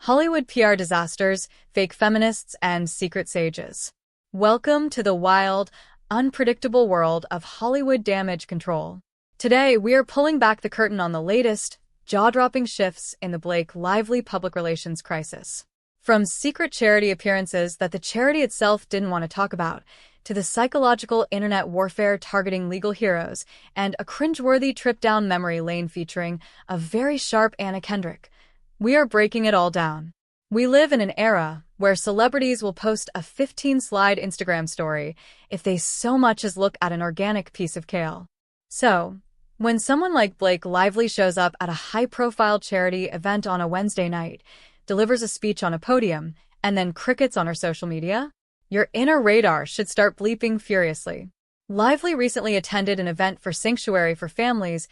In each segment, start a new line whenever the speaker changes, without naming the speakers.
Hollywood PR disasters, fake feminists, and secret sages. Welcome to the wild, unpredictable world of Hollywood damage control. Today, we are pulling back the curtain on the latest, jaw-dropping shifts in the Blake Lively public relations crisis. From secret charity appearances that the charity itself didn't want to talk about, to the psychological internet warfare targeting legal heroes, and a cringeworthy trip down memory lane featuring a very sharp Anna Kendrick, we are breaking it all down. We live in an era where celebrities will post a 15-slide Instagram story if they so much as look at an organic piece of kale. So, when someone like Blake Lively shows up at a high-profile charity event on a Wednesday night, delivers a speech on a podium, and then crickets on her social media, your inner radar should start bleeping furiously. Lively recently attended an event for Sanctuary for Families,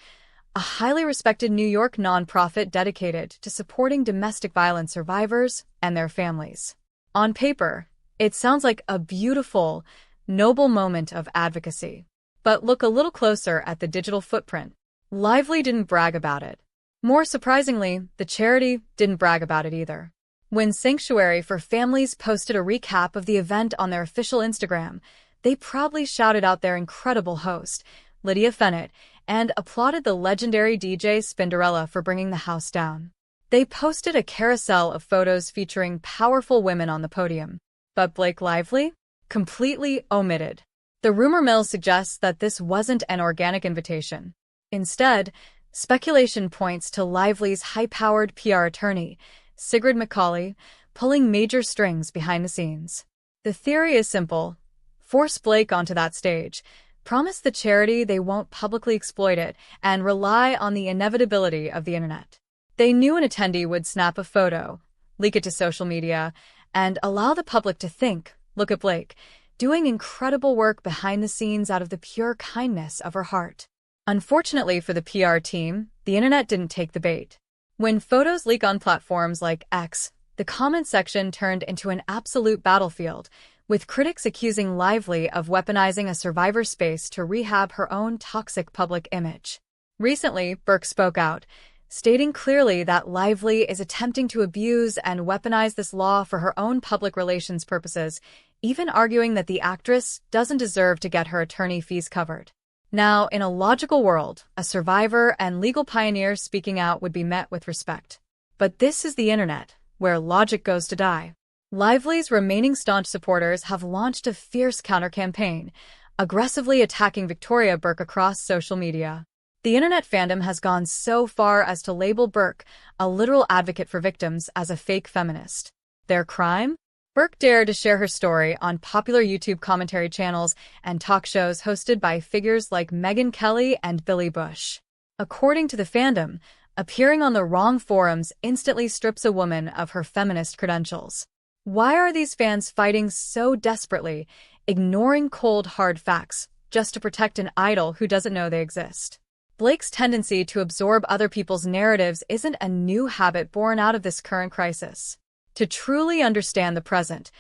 a highly respected New York nonprofit dedicated to supporting domestic violence survivors and their families. On paper, it sounds like a beautiful, noble moment of advocacy. But look a little closer at the digital footprint. Lively didn't brag about it. More surprisingly, the charity didn't brag about it either. When Sanctuary for Families posted a recap of the event on their official Instagram, they proudly shouted out their incredible host, Lydia Fennett, and applauded the legendary DJ Spinderella for bringing the house down. They posted a carousel of photos featuring powerful women on the podium, but Blake Lively completely omitted. The rumor mill suggests that this wasn't an organic invitation. Instead, speculation points to Lively's high-powered PR attorney, Sigrid McCauley, pulling major strings behind the scenes. The theory is simple: force Blake onto that stage, promise the charity they won't publicly exploit it, and rely on the inevitability of the internet. They knew an attendee would snap a photo, leak it to social media, and allow the public to think, look at Blake, doing incredible work behind the scenes out of the pure kindness of her heart. Unfortunately for the PR team, the internet didn't take the bait. When photos leak on platforms like X, the comment section turned into an absolute battlefield, with critics accusing Lively of weaponizing a survivor space to rehab her own toxic public image. Recently, Burke spoke out, stating clearly that Lively is attempting to abuse and weaponize this law for her own public relations purposes, even arguing that the actress doesn't deserve to get her attorney fees covered. Now, in a logical world, a survivor and legal pioneer speaking out would be met with respect. But this is the internet, where logic goes to die. Lively's remaining staunch supporters have launched a fierce counter-campaign, aggressively attacking Victoria Burke across social media. The internet fandom has gone so far as to label Burke, a literal advocate for victims, as a fake feminist. Their crime? Burke dared to share her story on popular YouTube commentary channels and talk shows hosted by figures like Megyn Kelly and Billy Bush. According to the fandom, appearing on the wrong forums instantly strips a woman of her feminist credentials. Why are these fans fighting so desperately, ignoring cold, hard facts, just to protect an idol who doesn't know they exist? Blake's tendency to absorb other people's narratives isn't a new habit born out of this current crisis. To truly understand the present,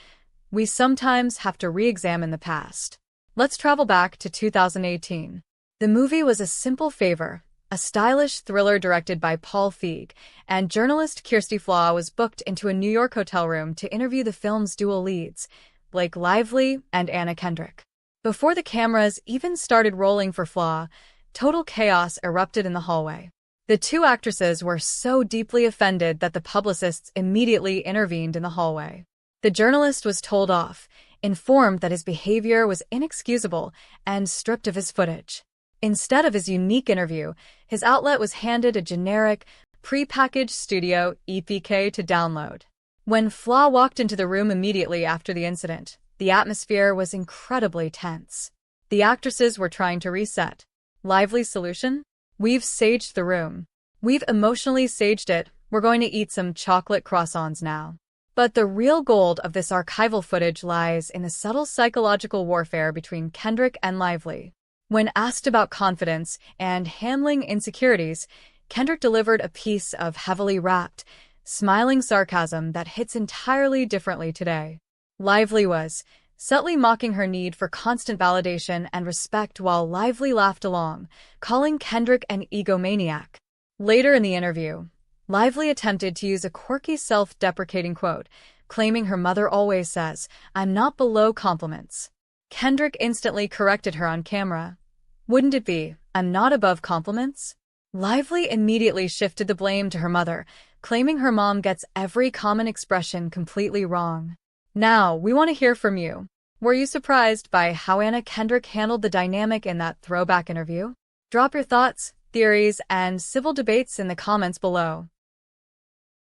we sometimes have to re-examine the past. Let's travel back to 2018. The movie was A Simple Favor, a stylish thriller directed by Paul Feig, and journalist Kirsty Flaw was booked into a New York hotel room to interview the film's dual leads, Blake Lively and Anna Kendrick. Before the cameras even started rolling for Flaw, total chaos erupted in the hallway. The two actresses were so deeply offended that the publicists immediately intervened in the hallway. The journalist was told off, informed that his behavior was inexcusable, and stripped of his footage. Instead of his unique interview, his outlet was handed a generic, pre-packaged studio EPK to download. When Flaw walked into the room immediately after the incident, the atmosphere was incredibly tense. The actresses were trying to reset. Lively's solution? We've saged the room. We've emotionally saged it. We're going to eat some chocolate croissants now. But the real gold of this archival footage lies in the subtle psychological warfare between Kendrick and Lively. When asked about confidence and handling insecurities, Kendrick delivered a piece of heavily wrapped, smiling sarcasm that hits entirely differently today. Lively was subtly mocking her need for constant validation and respect while Lively laughed along, calling Kendrick an egomaniac. Later in the interview, Lively attempted to use a quirky self-deprecating quote, claiming her mother always says, "I'm not below compliments." Kendrick instantly corrected her on camera. "Wouldn't it be, I'm not above compliments?" Lively immediately shifted the blame to her mother, claiming her mom gets every common expression completely wrong. Now, we want to hear from you. Were you surprised by how Anna Kendrick handled the dynamic in that throwback interview? Drop your thoughts, theories, and civil debates in the comments below.